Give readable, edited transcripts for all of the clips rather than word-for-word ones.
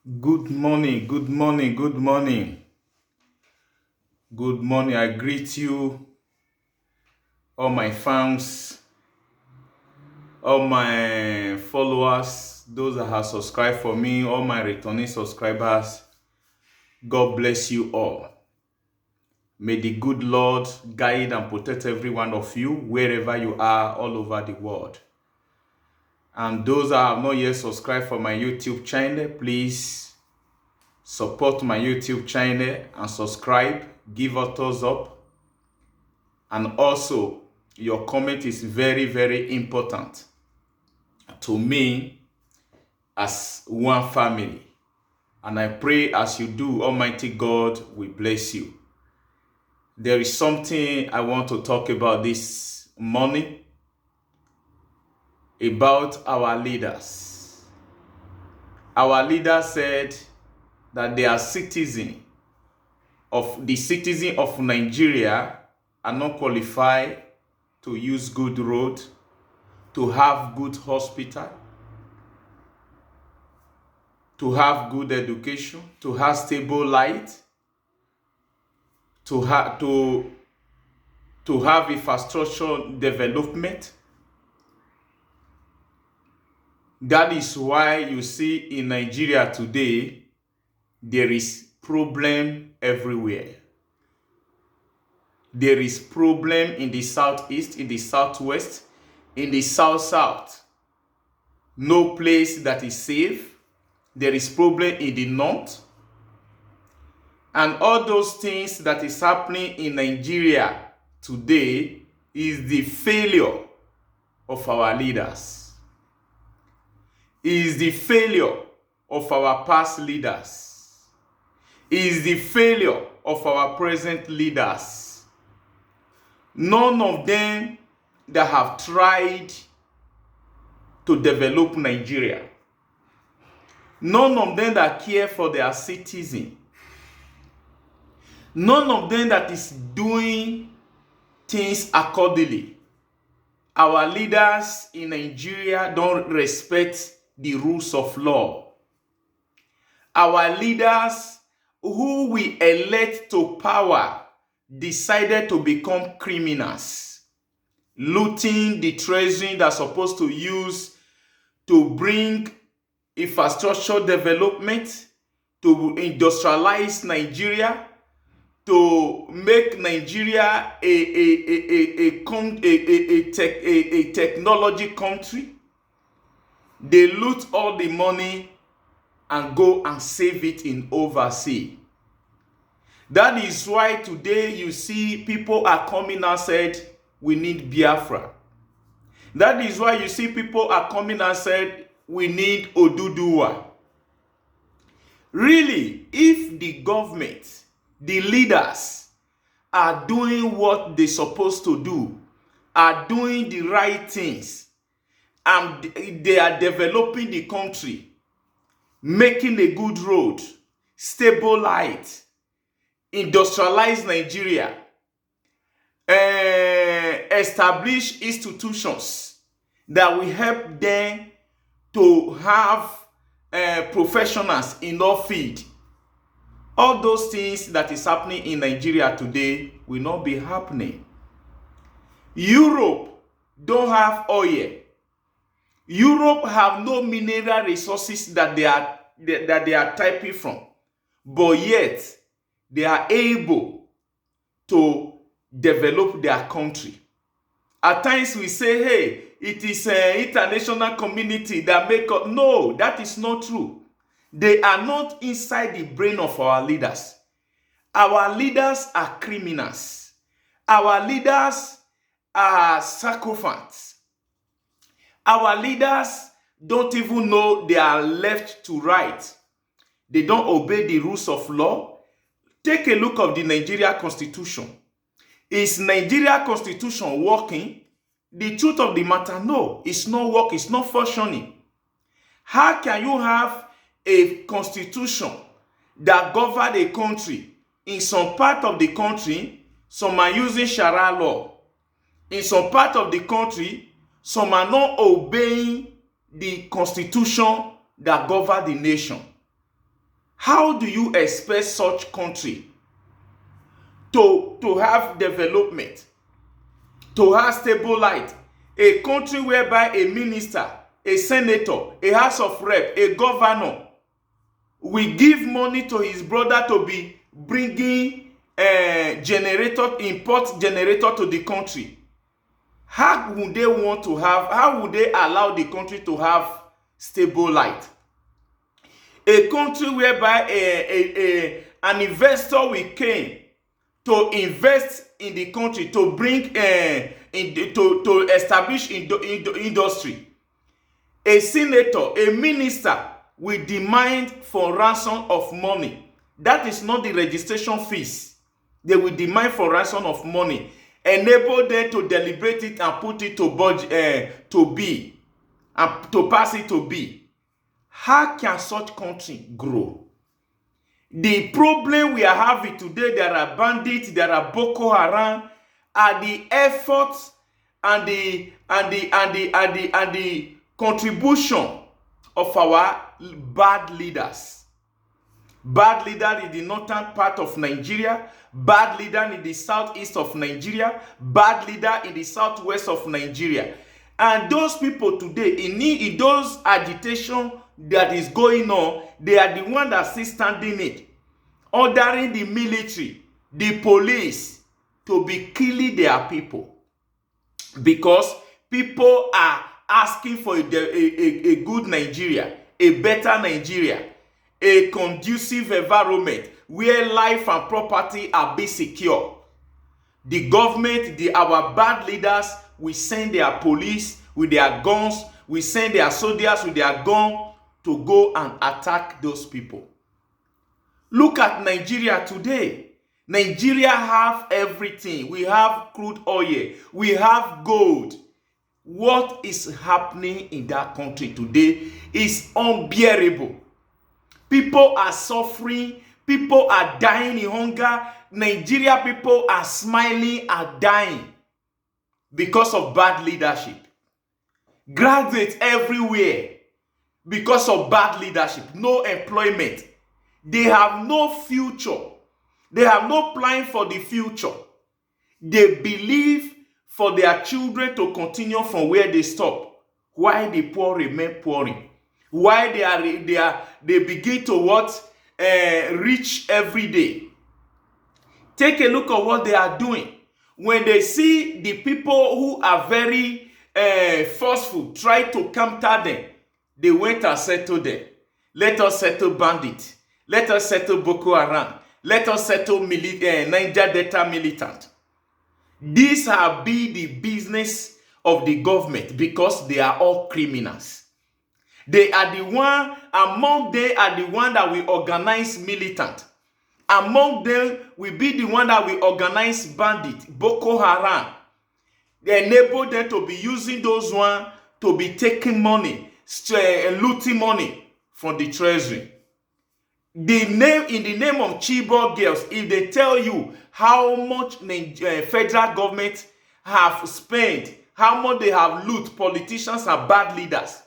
Good morning, good morning, good morning, good morning. I greet you, all my fans, all my followers, those that have subscribed for me, all my returning subscribers. God bless you all. May the good Lord guide and protect every one of you wherever you are all over the world. And those that have not yet subscribed for my YouTube channel, please support my YouTube channel and subscribe, give a thumbs up. And also, your comment is very, very important to me as one family. And I pray as you do, Almighty God will bless you. There is something I want to talk about this morning about our leaders. Our leader said that they are citizens of Nigeria are not qualified to use good road, to have good hospital, to have good education, to have stable light, to have infrastructure development. That is why you see in Nigeria today, there is problem everywhere. There is problem in the southeast, in the southwest, in the south. No place that is safe. There is problem in the north. And all those things that is happening in Nigeria today is the failure of our leaders. Is the failure of our past leaders. Is the failure of our present leaders. None of them that have tried to develop Nigeria. None of them that care for their citizens. None of them that is doing things accordingly. Our leaders in Nigeria don't respect the rules of law. Our leaders who we elect to power decided to become criminals, looting the treasury that's supposed to use to bring infrastructure development, to industrialize Nigeria, to make Nigeria a technology country. They loot all the money and go and save it in overseas. That is why today you see people are coming and said, we need Biafra. That is why you see people are coming and said, we need Oduduwa. Really, if the government, the leaders are doing what they're supposed to do, are doing the right things, and they are developing the country, making a good road, stable light, industrialize Nigeria, establish institutions that will help them to have professionals in all field. All those things that is happening in Nigeria today will not be happening. Europe don't have oil. Europe have no mineral resources that they are tapping from, but yet they are able to develop their country. At times we say, hey, it is an international community that make up. No, that is not true. They are not inside the brain of our leaders. Our leaders are criminals. Our leaders are sycophants. Our leaders don't even know they are left to right. They don't obey the rules of law. Take a look of the Nigeria Constitution. Is Nigeria Constitution working? The truth of the matter, no, it's not working, it's not functioning. How can you have a constitution that governs a country? In some part of the country, some are using Sharia law. In some part of the country, some are not obeying the constitution that governs the nation. How do you expect such country to have development, to have stable light? A country whereby a minister, a senator, a house of rep, a governor will give money to his brother to be bringing import generator to the country. How would they allow the country to have stable light? A country whereby an investor will came to invest in the country, to bring to establish industry. A senator, a minister will demand for ransom of money. That is not the registration fees. They will demand for ransom of money. Enable them to deliberate it and put it to be, and to pass it to be. How can such country grow? The problem we are having today, there are bandits, there are Boko Haram, are the efforts and the contribution of our bad leaders. Bad leader in the northern part of Nigeria, bad leader in the southeast of Nigeria, bad leader in the southwest of Nigeria. And those people today, in those agitation that is going on, they are the ones that still standing it, ordering the military, the police to be killing their people. Because people are asking for a good Nigeria, a better Nigeria, a conducive environment where life and property are be secure. The government, our bad leaders, will send their police with their guns, will send their soldiers with their gun to go and attack those people. Look at Nigeria today. Nigeria have everything. We have crude oil. We have gold. What is happening in that country today is unbearable. People are suffering. People are dying in hunger. Nigeria people are smiling and dying because of bad leadership. Graduates everywhere because of bad leadership. No employment. They have no future. They have no plan for the future. They believe for their children to continue from where they stop, while the poor remain pouring. While they begin to reach every day. Take a look at what they are doing. When they see the people who are very forceful try to counter them, they went and settled them. Let us settle bandits. Let us settle Boko Haram. Let us settle Niger Delta militant. These have been the business of the government because they are all criminals. They are the one, among them are the one that will organize militant. Among them will be the one that will organize bandit, Boko Haram. They enable them to be using those ones to be taking money, looting money from the treasury. In the name of Chibok girls, if they tell you how much federal government have spent, how much they have loot politicians and bad leaders,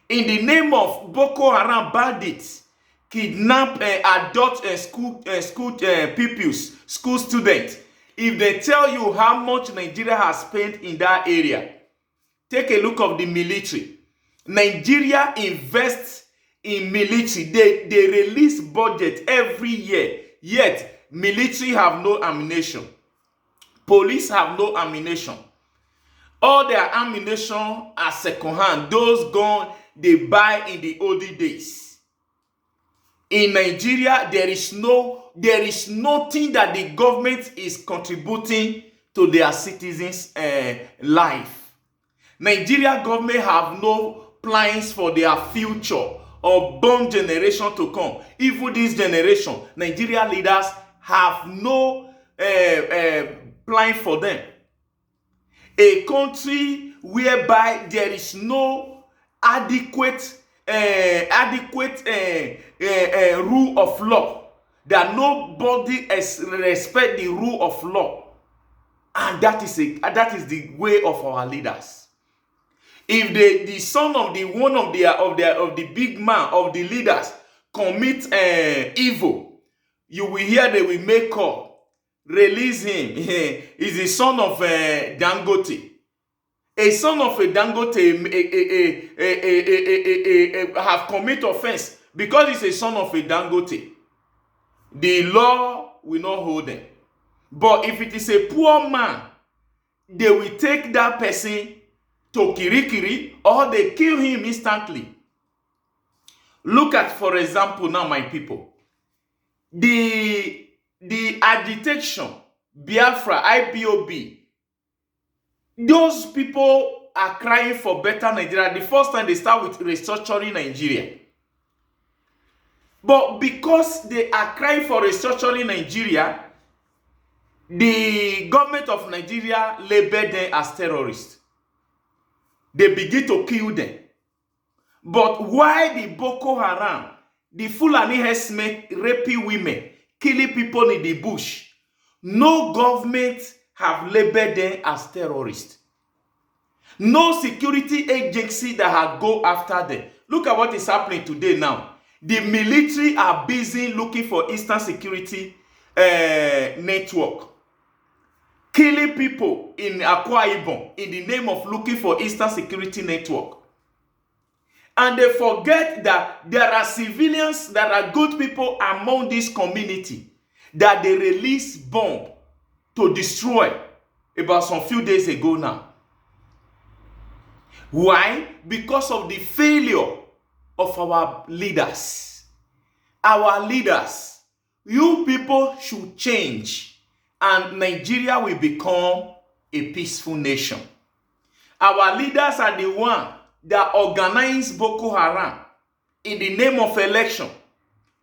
in the name of Boko Haram bandits, kidnap adult school pupils, school students, if they tell you how much Nigeria has spent in that area, take a look of the military. Nigeria invests in military. They release budget every year, yet military have no ammunition. Police have no ammunition. All their ammunition are second-hand. Those guns they buy in the olden days. In Nigeria, there is nothing that the government is contributing to their citizens' life. Nigeria government have no plans for their future or born generation to come. Even this generation, Nigeria leaders have no plan for them. A country whereby there is no adequate rule of law, that nobody respect the rule of law, and that is the way of our leaders. If the son of the big man of the leaders commit evil, you will hear they will make call, release him. He's the son of Dangote. A son of a Dangote have commit offense because he's a son of a Dangote. The law will not hold them. But if it is a poor man, they will take that person to Kirikiri or they kill him instantly. Look at, for example, now, my people, the agitation, Biafra, IPOB, those people are crying for better Nigeria. The first time they start with restructuring Nigeria. But because they are crying for restructuring Nigeria, the government of Nigeria labeled them as terrorists. They begin to kill them. But why the Boko Haram, the Fulani herdsmen raping women, killing people in the bush, no government have labeled them as terrorists. No security agency that have go after them. Look at what is happening today now. The military are busy looking for Eastern Security network. Killing people in Akwa Ibom in the name of looking for Eastern Security network. And they forget that there are civilians that are good people among this community that they release bomb to destroy about some few days ago now. Why? Because of the failure of our leaders. Our leaders, you people should change and Nigeria will become a peaceful nation. Our leaders are the one that organize Boko Haram in the name of election.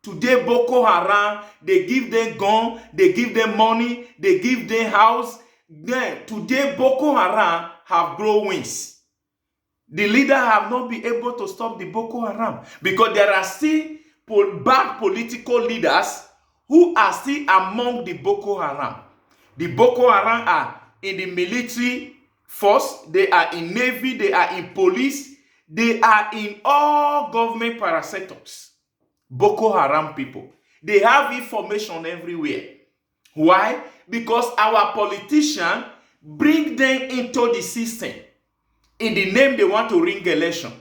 Today, Boko Haram, they give them gun, they give them money, they give them house. Then, today, Boko Haram have grown wings. The leader have not been able to stop the Boko Haram because there are still bad political leaders who are still among the Boko Haram. The Boko Haram are in the military force, they are in navy, they are in police, they are in all government parastatals. Boko Haram people. They have information everywhere. Why? Because our politicians bring them into the system. In the name they want to ring election.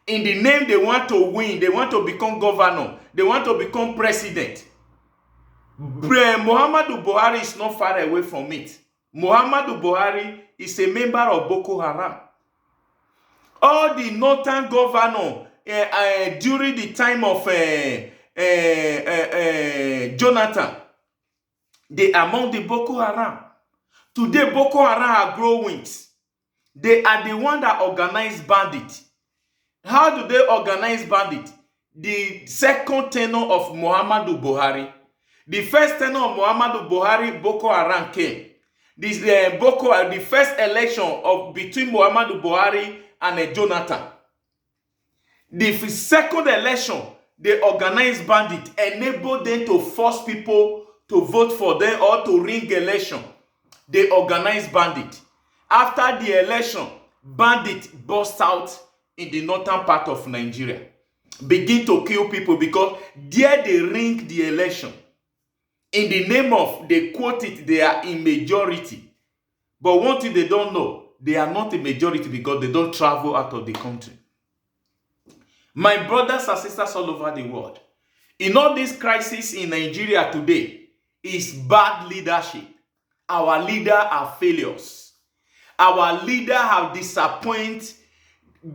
In the name they want to win. They want to become governor. They want to become president. Muhammadu Buhari is not far away from it. Muhammadu Buhari is a member of Boko Haram. All the northern governor during the time of Jonathan, they among the Boko Haram. Today, Boko Haram are growing wings. They are the one that organize bandit. How do they organize bandit? The second tenure of Muhammadu Buhari. The first tenure of Muhammadu Buhari, Boko Haram came. The first election of between Muhammadu Buhari and Jonathan. The second election, they organized bandit, enable them to force people to vote for them or to ring election. They organized bandit. After the election, bandit burst out in the northern part of Nigeria. Begin to kill people because there they ring the election. In the name of, they quote it, they are in majority. But one thing they don't know, they are not a majority because they don't travel out of the country. My brothers and sisters all over the world, in all this crisis in Nigeria today, is bad leadership. Our leaders are failures. Our leaders have disappointed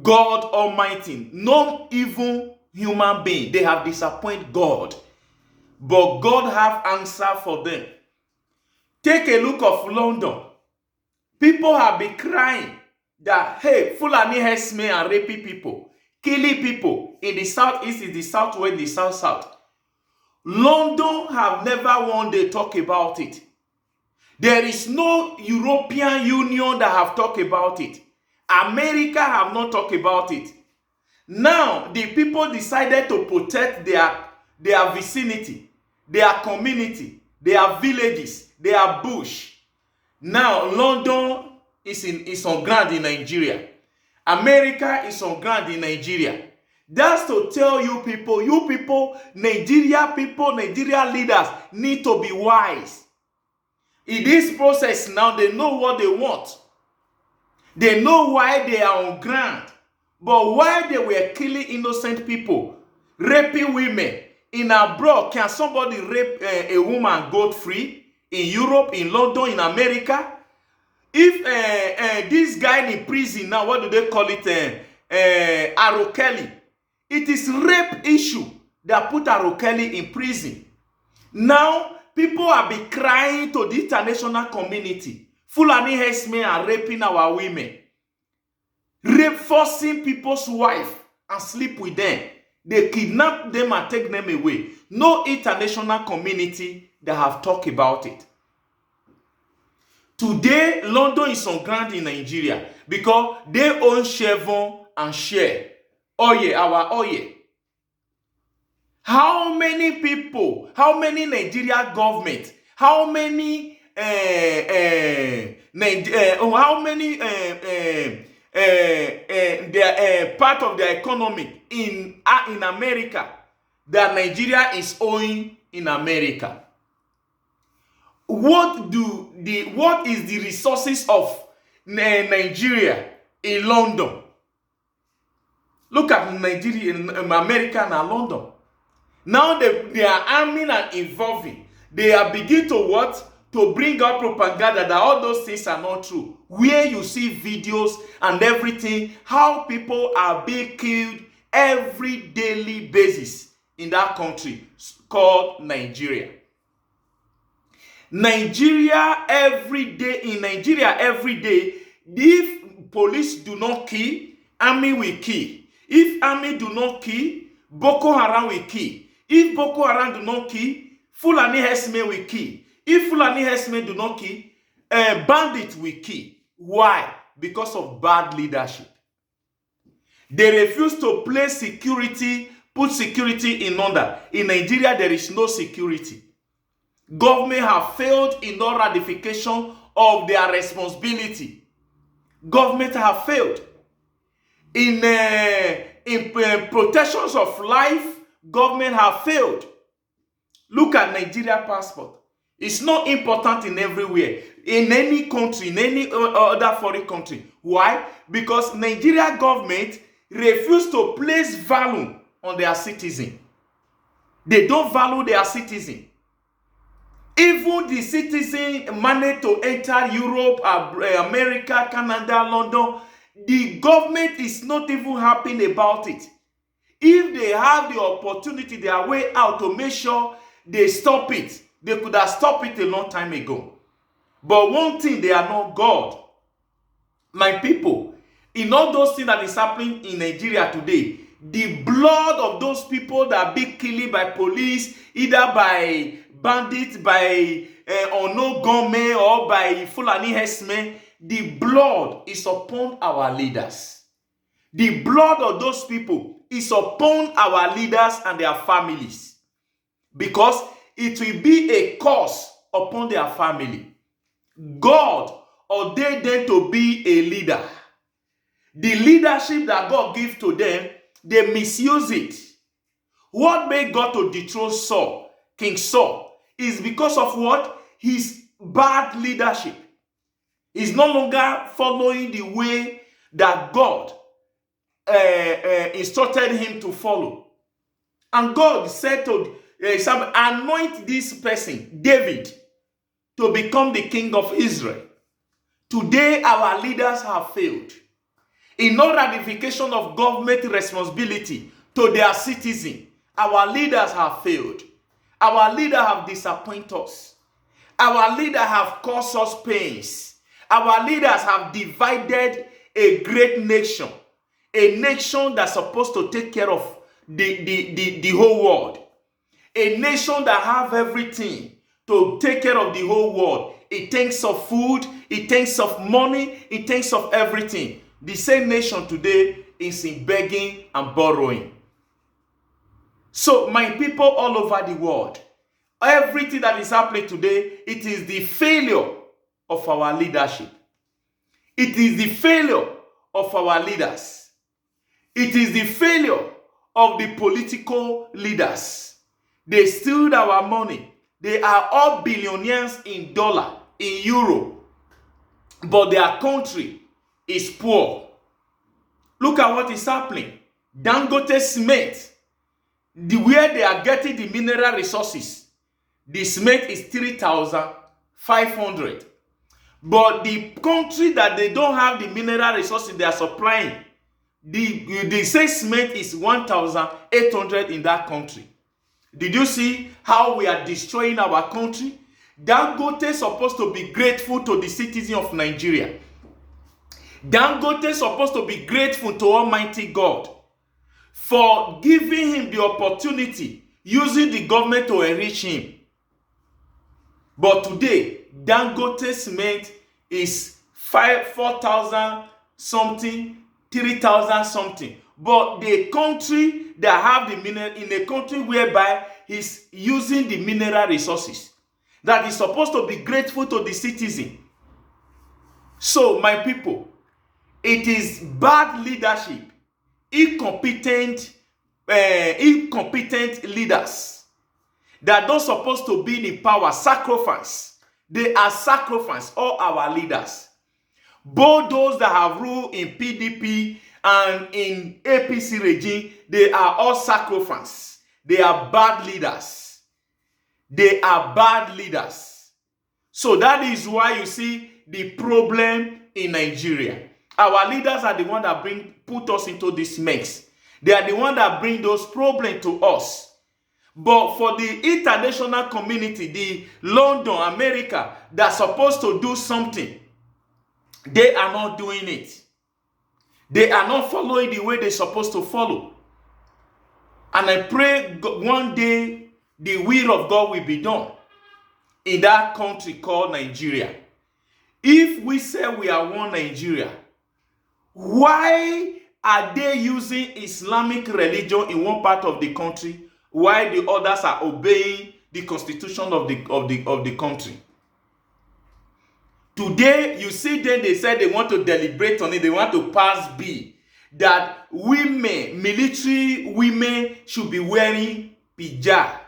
God Almighty. Not even human being. They have disappointed God. But God have answer for them. Take a look of London. People have been crying that, hey, Fulani herdsmen are raping people, killing people in the southeast, in the southwest, the south. London have never one day talked about it. There is no European Union that have talked about it. America have not talked about it. Now, the people decided to protect their vicinity, their community, their villages, their bush. Now, London is on ground in Nigeria. America is on ground in Nigeria. That's to tell you people, Nigeria leaders need to be wise. In this process now, they know what they want. They know why they are on ground. But why they were killing innocent people, raping women in abroad, can somebody rape a woman goat free? In Europe, in London, in America? If this guy in prison now, what do they call it? Aro Kelly. It is rape issue that put Aro Kelly in prison. Now, people have been crying to the international community. Fulani herdsmen are raping our women. Forcing people's wife and sleep with them. They kidnap them and take them away. No international community that have talked about it. Today, London is on ground in Nigeria because they own Chevron and Shell. Oil, our oil. How many people, how many Nigeria government, how many part of their economy in America that Nigeria is owing in America? What is the resources of Nigeria in London? Look at Nigeria in America and London. Now they are arming and involving. They are beginning to what? To bring up propaganda that all those things are not true. Where you see videos and everything, how people are being killed every daily basis in that country called Nigeria. In Nigeria every day, if police do not kill, army will kill. If army do not kill, Boko Haram will kill. If Boko Haram do not kill, Fulani herdsmen will kill. If Fulani herdsmen do not kill, bandits will kill. Why? Because of bad leadership. They refuse to place security, put security in order. In Nigeria, there is no security. Government have failed in all ratification of their responsibility. Government have failed. In protections of life, government have failed. Look at Nigeria passport. It's not important in everywhere. In any country, in any other foreign country. Why? Because Nigeria government refuse to place value on their citizen. They don't value their citizen. Even the citizen managed to enter Europe, America, Canada, London. The government is not even happy about it. If they have the opportunity, their way out to make sure they stop it, they could have stopped it a long time ago. But one thing, they are not God. My people, in all those things that is happening in Nigeria today, the blood of those people that are being killed by police, either by bandits, by unknown gunmen, or by Fulani herdsmen, the blood is upon our leaders. The blood of those people is upon our leaders and their families. Because it will be a curse upon their family. God ordained them to be a leader. The leadership that God gives to them, they misuse it. What made God to dethrone Saul, King Saul, is because of what? His bad leadership. He's no longer following the way that God instructed him to follow. And God said to anoint this person, David, to become the king of Israel. Today, our leaders have failed. In no ratification of government responsibility to their citizens, our leaders have failed. Our leaders have disappointed us. Our leaders have caused us pains. Our leaders have divided a great nation. A nation that's supposed to take care of the whole world. A nation that have everything to take care of the whole world. It thinks of food, it thinks of money, it thinks of everything. The same nation today is in begging and borrowing. So my people all over the world, everything that is happening today, it is the failure of our leadership. It is the failure of our leaders. It is the failure of the political leaders. They steal our money. They are all billionaires in dollar, in euro, but their country is poor. Look at what is happening. Dangote Cement, where they are getting the mineral resources, the cement is 3,500. But the country that they don't have the mineral resources they are supplying, the same cement is 1,800 in that country. Did you see how we are destroying our country? Dangote is supposed to be grateful to the citizens of Nigeria. Dangote is supposed to be grateful to Almighty God for giving him the opportunity, using the government to enrich him. But today, Dangote Cement is 4,000 something, 3,000 something. But the country that have the mineral, in a country whereby he's using the mineral resources, that is supposed to be grateful to the citizen. So, my people, it is bad leadership, incompetent leaders that don't supposed to be in power, sacrifice. They are sacrifice, all our leaders. Both those that have ruled in PDP and in APC regime, they are all sacrifice. They are bad leaders. They are bad leaders. So that is why you see the problem in Nigeria. Our leaders are the ones that put us into this mess. They are the ones that bring those problems to us. But for the international community, the London, America, that's supposed to do something, they are not doing it. They are not following the way they're supposed to follow. And I pray one day the will of God will be done in that country called Nigeria. If we say we are one Nigeria, why are they using Islamic religion in one part of the country while the others are obeying the constitution of the country? Today, you see them, they said they want to deliberate on it. They want to pass bill that women, military women, should be wearing hijab.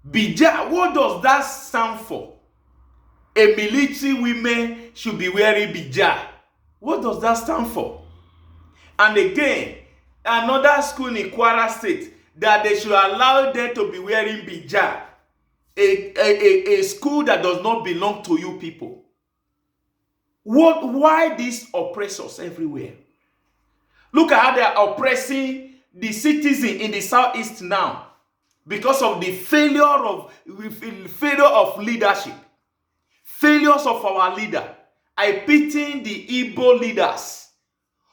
Hijab, what does that stand for? A military women should be wearing hijab. What does that stand for? And again, another school in Kwara State, that they should allow them to be wearing hijab. A school that does not belong to you people. Why these oppressors everywhere? Look at how they are oppressing the citizen in the southeast now because of the failure of leadership, failures of our leader. I pity the Igbo leaders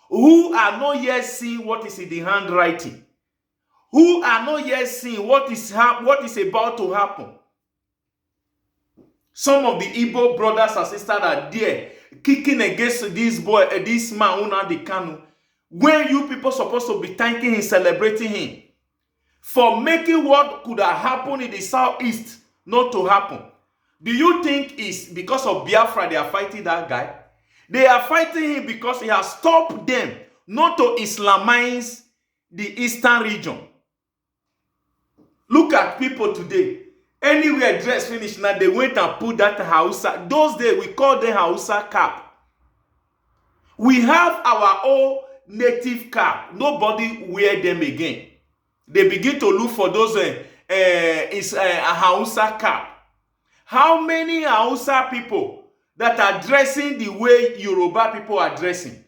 who are not yet seeing what is in the handwriting, who are not yet seeing what is about to happen. Some of the Igbo brothers and sisters are there kicking against this man Nnamdi Kanu, when you people supposed to be thanking him, celebrating him for making what could have happened in the southeast not to happen. Do you think it's because of Biafra they are fighting that guy? They are fighting him because he has stopped them not to Islamize the eastern region. Look at people today. Anywhere dress finished now, they went and put that Hausa. Those days, we call them Hausa cap. We have our own native cap. Nobody wear them again. They begin to look for those Hausa cap. How many Hausa people that are dressing the way Yoruba people are dressing?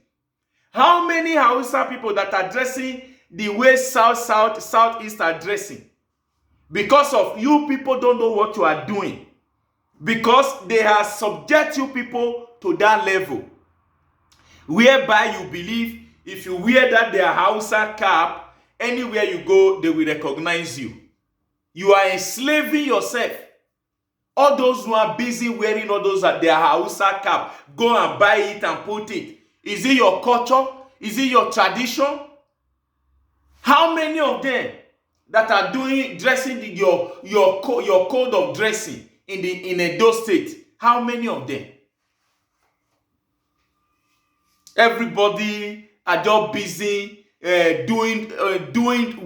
How many Hausa people that are dressing the way Southeast are dressing? Because of you people don't know what you are doing. Because they have subject you people to that level. Whereby you believe if you wear their Hausa cap, anywhere you go, they will recognize you. You are enslaving yourself. All those who are busy wearing all those their Hausa cap, go and buy it and put it. Is it your culture? Is it your tradition? How many of them that are dressing your code of dressing in Edo State? How many of them? Everybody are just busy doing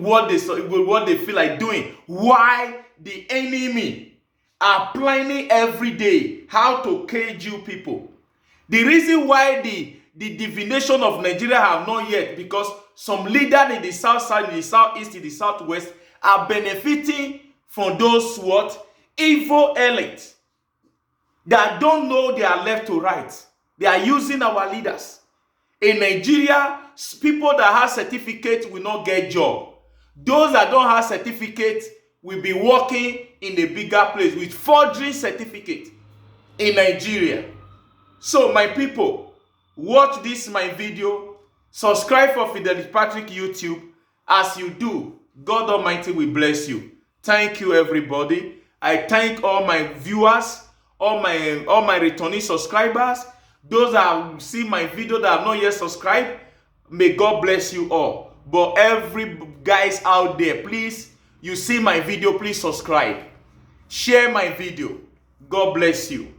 what they feel like doing. Why the enemy are planning every day how to cage you people. The reason why the divination of Nigeria have not yet, because some leaders in the south side, in the southeast, in the southwest are benefiting from those what evil elites that don't know their left to right. They are using our leaders. In Nigeria, people that have certificates will not get job. Those that don't have certificates will be working in a bigger place with forgery certificate in Nigeria. So my people, watch this my video. Subscribe for Fidelis Patrick YouTube. As you do, God Almighty will bless you. Thank you, everybody. I thank all my viewers, all my returning subscribers, those that see my video that have not yet subscribed. May God bless you all. But every guys out there, please, you see my video, please subscribe. Share my video. God bless you.